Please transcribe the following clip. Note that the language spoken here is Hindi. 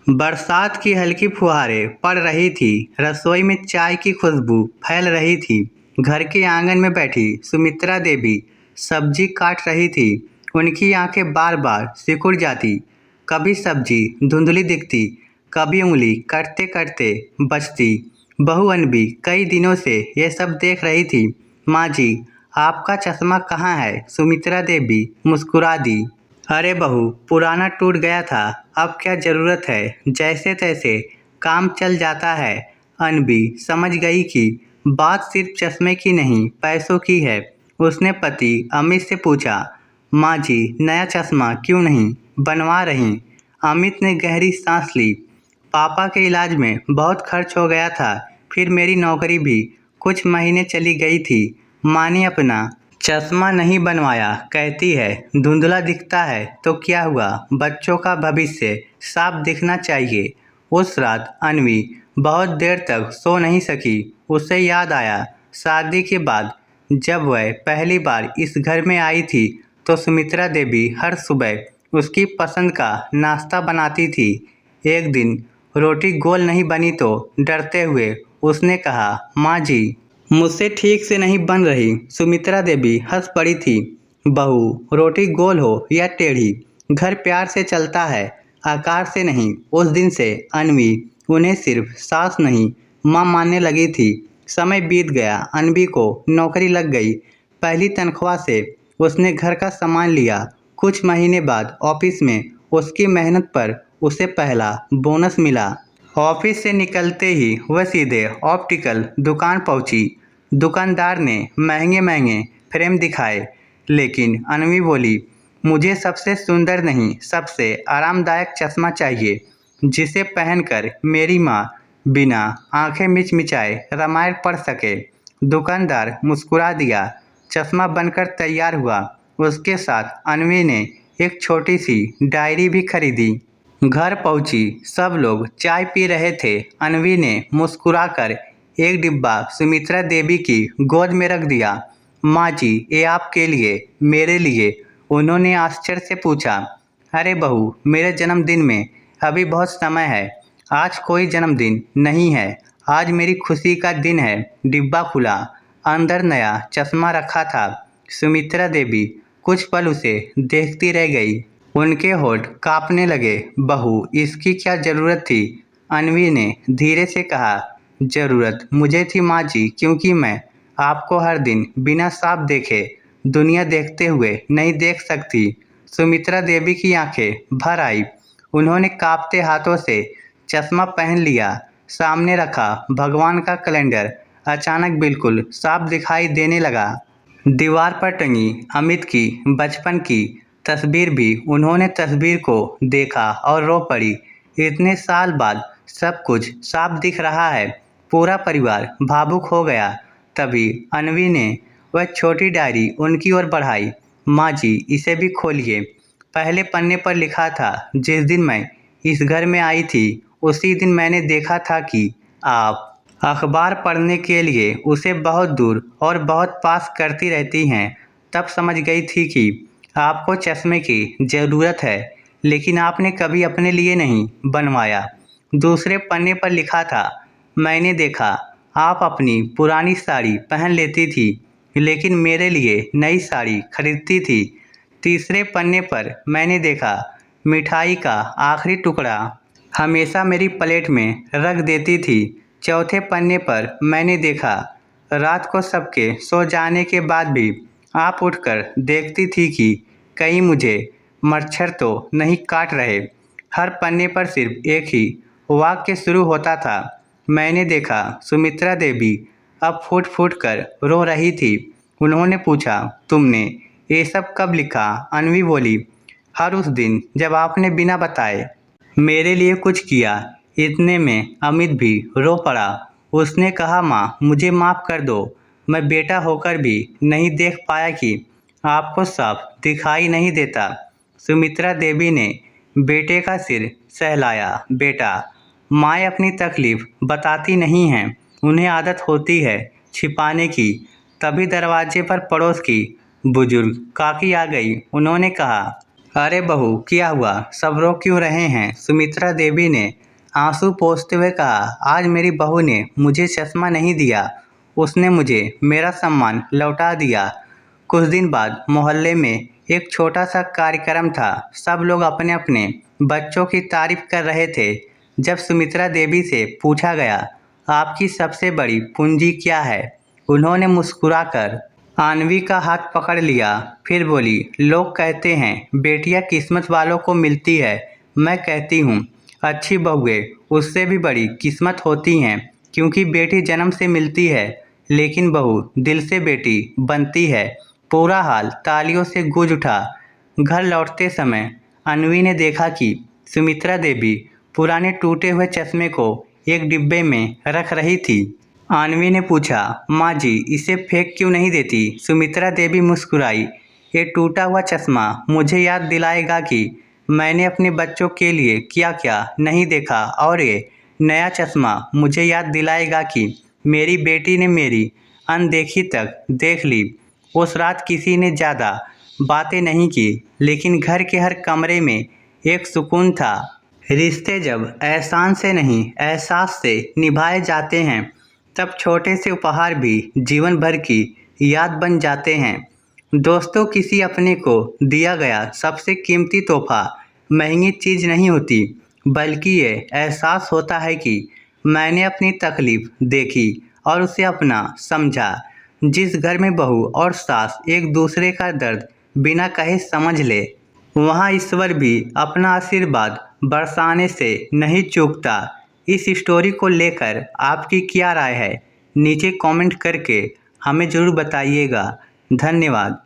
बरसात की हल्की फुहारें पड़ रही थी। रसोई में चाय की खुशबू फैल रही थी। घर के आंगन में बैठी सुमित्रा देवी सब्जी काट रही थी। उनकी आंखें बार बार सिकुड़ जाती। कभी सब्जी धुंधली दिखती, कभी उंगली कटते कटते बचती। बहू अनबी कई दिनों से ये सब देख रही थी। माँ जी, आपका चश्मा कहाँ है? सुमित्रा देवी मुस्कुरा दी। अरे बहू, पुराना टूट गया था, अब क्या जरूरत है, जैसे तैसे काम चल जाता है। अनबी समझ गई कि बात सिर्फ चश्मे की नहीं, पैसों की है। उसने पति अमित से पूछा, माँ जी, नया चश्मा क्यों नहीं बनवा रही? अमित ने गहरी सांस ली। पापा के इलाज में बहुत खर्च हो गया था, फिर मेरी नौकरी भी कुछ महीने चली गई थी। माँ ने अपना चश्मा नहीं बनवाया, कहती है धुंधला दिखता है तो क्या हुआ, बच्चों का भविष्य साफ दिखना चाहिए। उस रात अनवी बहुत देर तक सो नहीं सकी। उसे याद आया शादी के बाद जब वह पहली बार इस घर में आई थी तो सुमित्रा देवी हर सुबह उसकी पसंद का नाश्ता बनाती थी। एक दिन रोटी गोल नहीं बनी तो डरते हुए उसने कहा, माँ जी, मुझसे ठीक से नहीं बन रही। सुमित्रा देवी हंस पड़ी थी। बहू, रोटी गोल हो या टेढ़ी, घर प्यार से चलता है, आकार से नहीं। उस दिन से अनवी उन्हें सिर्फ सास नहीं, माँ मानने लगी थी। समय बीत गया, अनवी को नौकरी लग गई। पहली तनख्वाह से उसने घर का सामान लिया। कुछ महीने बाद ऑफिस में उसकी मेहनत पर उसे पहला बोनस मिला। ऑफिस से निकलते ही वह सीधे ऑप्टिकल दुकान पहुंची। दुकानदार ने महंगे महंगे फ्रेम दिखाए, लेकिन अनवी बोली, मुझे सबसे सुंदर नहीं, सबसे आरामदायक चश्मा चाहिए, जिसे पहनकर मेरी माँ बिना आंखें मिचमिचाए रामायण पढ़ सके। दुकानदार मुस्कुरा दिया। चश्मा बनकर तैयार हुआ। उसके साथ अनवी ने एक छोटी सी डायरी भी खरीदी। घर पहुंची, सब लोग चाय पी रहे थे। अनवी ने मुस्कुराकर एक डिब्बा सुमित्रा देवी की गोद में रख दिया। माँ जी, ये आपके लिए, मेरे लिए। उन्होंने आश्चर्य से पूछा, अरे बहू, मेरे जन्मदिन में अभी बहुत समय है। आज कोई जन्मदिन नहीं है, आज मेरी खुशी का दिन है। डिब्बा खुला, अंदर नया चश्मा रखा था। सुमित्रा देवी कुछ पल उसे देखती रह गई। उनके होठ कांपने लगे। बहू, इसकी क्या जरूरत थी? अनवी ने धीरे से कहा, जरूरत मुझे थी माँ जी, क्योंकि मैं आपको हर दिन बिना साफ देखे दुनिया देखते हुए नहीं देख सकती। सुमित्रा देवी की आंखें भर आई। उन्होंने कांपते हाथों से चश्मा पहन लिया, सामने रखा। भगवान का कैलेंडर अचानक बिल्कुल साफ दिखाई देने लगा। दीवार पर टंगी अमित की बचपन की तस्वीर भी। उन्होंने तस्वीर को देखा और रो पड़ी। इतने साल बाद सब कुछ साफ दिख रहा है। पूरा परिवार भावुक हो गया। तभी अनवी ने वह छोटी डायरी उनकी ओर बढ़ाई। माँ जी, इसे भी खोलिए। पहले पन्ने पर लिखा था, जिस दिन मैं इस घर में आई थी उसी दिन मैंने देखा था कि आप अखबार पढ़ने के लिए उसे बहुत दूर और बहुत पास करती रहती हैं। तब समझ गई थी कि आपको चश्मे की ज़रूरत है, लेकिन आपने कभी अपने लिए नहीं बनवाया। दूसरे पन्ने पर लिखा था, मैंने देखा आप अपनी पुरानी साड़ी पहन लेती थी, लेकिन मेरे लिए नई साड़ी खरीदती थी। तीसरे पन्ने पर मैंने देखा मिठाई का आखिरी टुकड़ा हमेशा मेरी प्लेट में रख देती थी। चौथे पन्ने पर मैंने देखा रात को सबके सो जाने के बाद भी आप उठकर देखती थी कि कहीं मुझे मच्छर तो नहीं काट रहे। हर पन्ने पर सिर्फ एक ही वाक्य शुरू होता था, मैंने देखा। सुमित्रा देवी अब फूट फूट कर रो रही थी। उन्होंने पूछा, तुमने ये सब कब लिखा? अनवी बोली, हर उस दिन जब आपने बिना बताए मेरे लिए कुछ किया। इतने में अमित भी रो पड़ा। उसने कहा, माँ, मुझे माफ़ कर दो, मैं बेटा होकर भी नहीं देख पाया कि आपको साफ दिखाई नहीं देता। सुमित्रा देवी ने बेटे का सिर सहलाया। बेटा, माएँ अपनी तकलीफ बताती नहीं हैं, उन्हें आदत होती है छिपाने की। तभी दरवाजे पर पड़ोस की बुजुर्ग काकी आ गई। उन्होंने कहा, अरे बहू, क्या हुआ? सब रो क्यों रहे हैं? सुमित्रा देवी ने आंसू पोंछते हुए कहा। आज मेरी बहू ने मुझे चश्मा नहीं दिया, उसने मुझे मेरा सम्मान लौटा दिया। कुछ दिन बाद मोहल्ले में एक छोटा सा कार्यक्रम था। सब लोग अपने अपने बच्चों की तारीफ कर रहे थे। जब सुमित्रा देवी से पूछा गया, आपकी सबसे बड़ी पूंजी क्या है? उन्होंने मुस्कुराकर आणवी का हाथ पकड़ लिया। फिर बोली, लोग कहते हैं बेटियां किस्मत वालों को मिलती है। मैं कहती हूँ अच्छी बहुएं उससे भी बड़ी किस्मत होती हैं, क्योंकि बेटी जन्म से मिलती है, लेकिन बहू दिल से बेटी बनती है। पूरा हाल तालियों से गूंज उठा। घर लौटते समय अन्वी ने देखा कि सुमित्रा देवी पुराने टूटे हुए चश्मे को एक डिब्बे में रख रही थी। आणवी ने पूछा, माँ जी, इसे फेंक क्यों नहीं देती? सुमित्रा देवी मुस्कुराई। ये टूटा हुआ चश्मा मुझे याद दिलाएगा कि मैंने अपने बच्चों के लिए क्या क्या नहीं देखा, और ये नया चश्मा मुझे याद दिलाएगा कि मेरी बेटी ने मेरी अनदेखी तक देख ली। उस रात किसी ने ज़्यादा बातें नहीं की, लेकिन घर के हर कमरे में एक सुकून था। रिश्ते जब एहसान से नहीं एहसास से निभाए जाते हैं, तब छोटे से उपहार भी जीवन भर की याद बन जाते हैं। दोस्तों, किसी अपने को दिया गया सबसे कीमती तोहफा महंगी चीज़ नहीं होती, बल्कि ये एहसास होता है कि मैंने अपनी तकलीफ देखी और उसे अपना समझा। जिस घर में बहू और सास एक दूसरे का दर्द बिना कहे समझ ले, वहाँ ईश्वर भी अपना आशीर्वाद बरसाने से नहीं चूकता। इस स्टोरी को लेकर आपकी क्या राय है? नीचे कमेंट करके हमें ज़रूर बताइएगा। धन्यवाद।